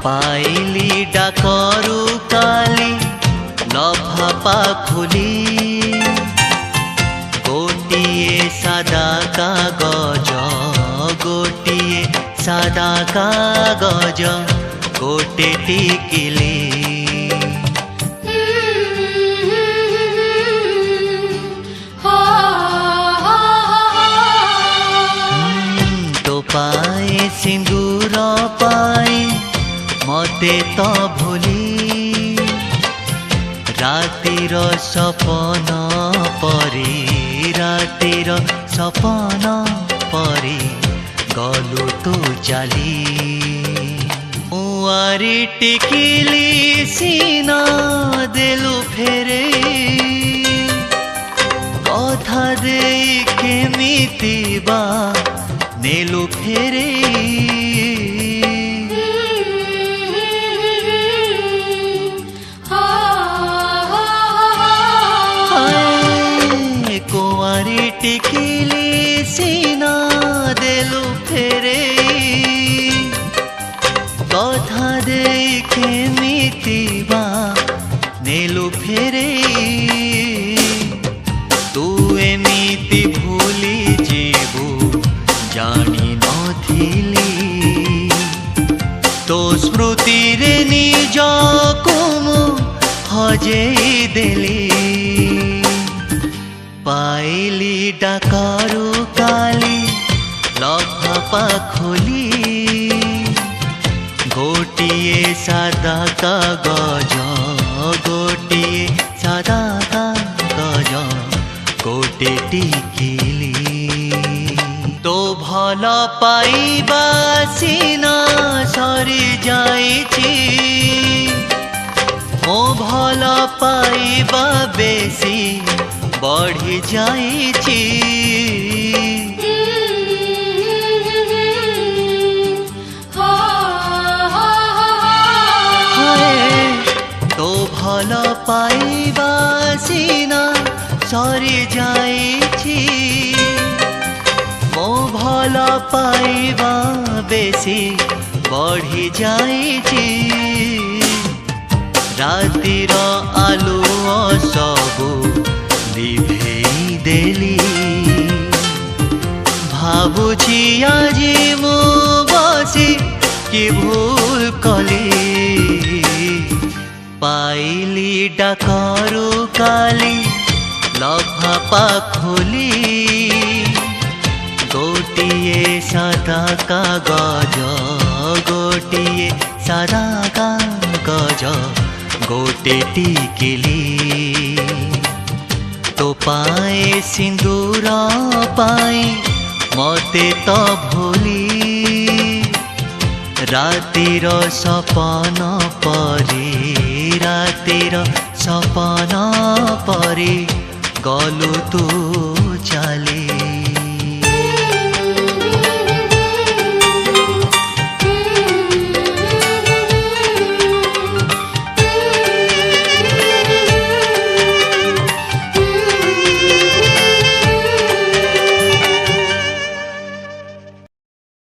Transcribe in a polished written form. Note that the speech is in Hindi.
पाइली डाकरू काली लफापा खोली गोटिए सादा कागज गोटिए सादा कागज गोटे टिकिली तो पाए सिंदूर पाए मते तो भूली रातिर सपन परी रातिर सपन परी गलु तू चाली मुआरी टिकिली सीना देलु फेरे कथा दे केमिति बा नेलु फेरे कुंवारी टिकिली सीना देलु फेरे कथा दे केमिति बा नेलु फेरे तू एमिति भूली जीवु जानी नथिली तो स्मृति रे निज को हजेई देली पाइली डाकरू काली लफापा खोली गोटिए सादा कागज गोटिए सादा कागज गोटे टिकिली तो भल पाइबा सीना सरी जाइछि मो भल पाइबा बेसी बढ़ी जाइछि तो भल पाइबा सीना सरी जाइछि मो भल पाइबा बेसी बढ़ी जाइछि रातिर आलुओ सबु लिभेई देली भाबुछि आजी मु बसी कि भूल कली पाइली डाकरू काली लफापा खोली गोटिए सादा कागज गोटिए सादा कागज गोटे टिकिली तो पाए सिंदूर पाए मते तो भूली रातिर सपन परी रातिर सपन परी गलु तू चाली।